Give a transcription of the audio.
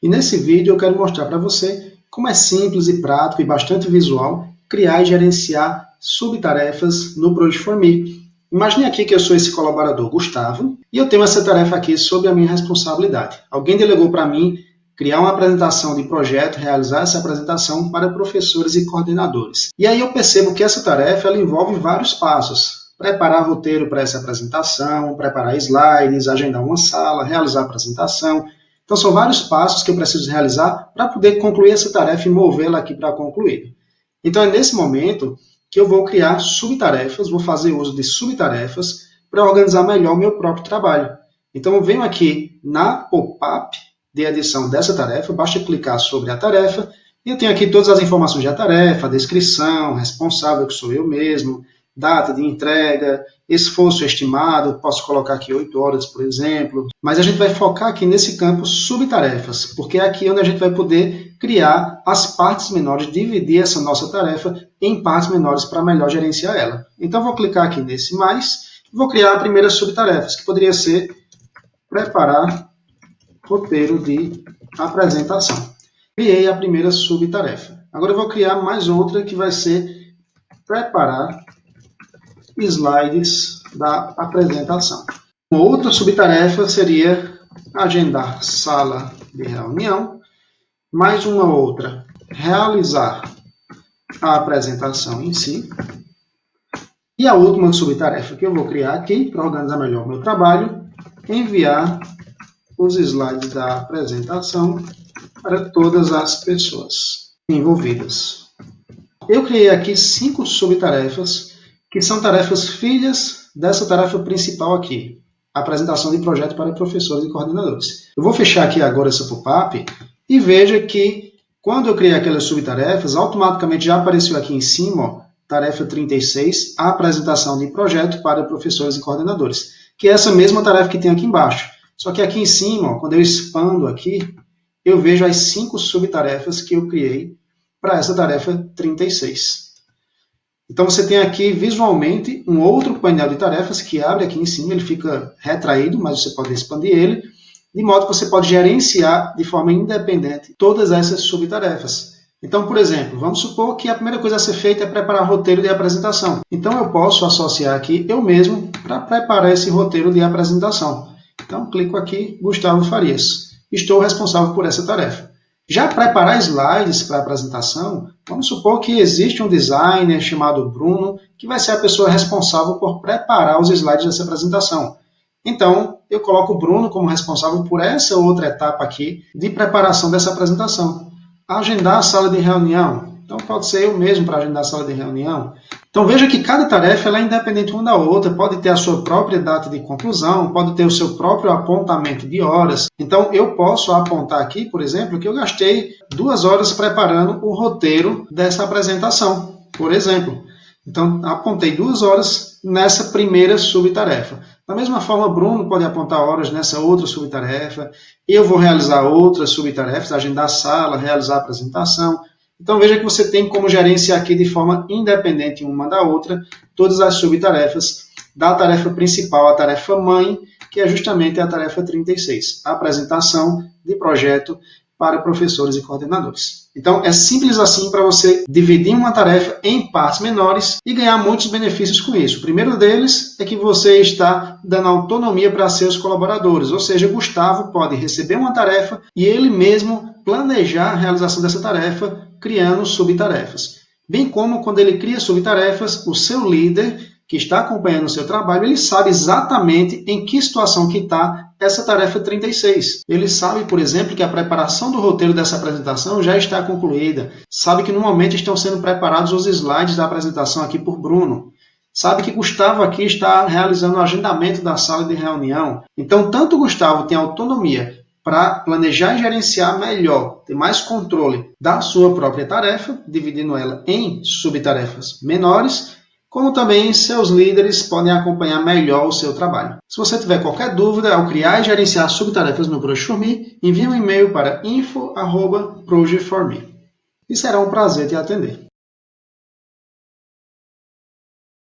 E nesse vídeo eu quero mostrar para você como é simples e prático e bastante visual criar e gerenciar subtarefas no Project for Me. Imagine aqui que eu sou esse colaborador Gustavo e eu tenho essa tarefa aqui sob a minha responsabilidade. Alguém delegou para mim criar uma apresentação de projeto, realizar essa apresentação para professores e coordenadores. E aí eu percebo que essa tarefa ela envolve vários passos. Preparar roteiro para essa apresentação, preparar slides, agendar uma sala, realizar a apresentação. Então são vários passos que eu preciso realizar para poder concluir essa tarefa e movê-la aqui para concluir. Então é nesse momento que eu vou criar subtarefas, vou fazer uso de subtarefas para organizar melhor o meu próprio trabalho. Então eu venho aqui na pop-up de edição dessa tarefa, basta clicar sobre a tarefa, e eu tenho aqui todas as informações da tarefa, a descrição, responsável, que sou eu mesmo, data de entrega, esforço estimado, posso colocar aqui 8 horas, por exemplo, mas a gente vai focar aqui nesse campo subtarefas, porque é aqui onde a gente vai poder criar as partes menores, dividir essa nossa tarefa em partes menores para melhor gerenciar ela. Então, vou clicar aqui nesse mais, e vou criar a primeira subtarefa, que poderia ser preparar roteiro de apresentação. Criei a primeira subtarefa. Agora eu vou criar mais outra que vai ser preparar slides da apresentação. Uma outra subtarefa seria agendar sala de reunião. Mais uma outra, realizar a apresentação em si. E a última subtarefa que eu vou criar aqui, para organizar melhor o meu trabalho, enviar os slides da apresentação para todas as pessoas envolvidas. Eu criei aqui 5 subtarefas, que são tarefas filhas dessa tarefa principal aqui, a apresentação de projeto para professores e coordenadores. Eu vou fechar aqui agora essa pop-up e veja que quando eu criei aquelas subtarefas, automaticamente já apareceu aqui em cima, ó, tarefa 36, a apresentação de projeto para professores e coordenadores, que é essa mesma tarefa que tem aqui embaixo. Só que aqui em cima, ó, quando eu expando aqui, eu vejo as 5 subtarefas que eu criei para essa tarefa 36. Então você tem aqui visualmente um outro painel de tarefas que abre aqui em cima, ele fica retraído, mas você pode expandir ele, de modo que você pode gerenciar de forma independente todas essas subtarefas. Então, por exemplo, vamos supor que a primeira coisa a ser feita é preparar roteiro de apresentação. Então eu posso associar aqui eu mesmo para preparar esse roteiro de apresentação. Então clico aqui, Gustavo Farias. Estou responsável por essa tarefa. Já preparar slides para a apresentação, vamos supor que existe um designer chamado Bruno, que vai ser a pessoa responsável por preparar os slides dessa apresentação. Então, eu coloco o Bruno como responsável por essa outra etapa aqui de preparação dessa apresentação. Agendar a sala de reunião. Então, pode ser eu mesmo para agendar a sala de reunião. Então, veja que cada tarefa ela é independente uma da outra, pode ter a sua própria data de conclusão, pode ter o seu próprio apontamento de horas. Então, eu posso apontar aqui, por exemplo, que eu gastei 2 horas preparando o roteiro dessa apresentação, por exemplo. Então, apontei 2 horas nessa primeira subtarefa. Da mesma forma, Bruno pode apontar horas nessa outra subtarefa. Eu vou realizar outras subtarefas, agendar a sala, realizar a apresentação. Então, veja que você tem como gerenciar aqui de forma independente uma da outra todas as subtarefas da tarefa principal, a tarefa mãe, que é justamente a tarefa 36, a apresentação de projeto para professores e coordenadores. Então, é simples assim para você dividir uma tarefa em partes menores e ganhar muitos benefícios com isso. O primeiro deles é que você está dando autonomia para seus colaboradores, ou seja, Gustavo pode receber uma tarefa e ele mesmo planejar a realização dessa tarefa criando subtarefas. Bem como quando ele cria subtarefas, o seu líder, que está acompanhando o seu trabalho, ele sabe exatamente em que situação que está essa tarefa 36. Ele sabe, por exemplo, que a preparação do roteiro dessa apresentação já está concluída. Sabe que no momento estão sendo preparados os slides da apresentação aqui por Bruno. Sabe que Gustavo aqui está realizando o agendamento da sala de reunião. Então, tanto o Gustavo tem autonomia para planejar e gerenciar melhor, ter mais controle da sua própria tarefa, dividindo ela em subtarefas menores, como também seus líderes podem acompanhar melhor o seu trabalho. Se você tiver qualquer dúvida ao criar e gerenciar subtarefas no Project for Me, envie um e-mail para info@projectforme. E será um prazer te atender.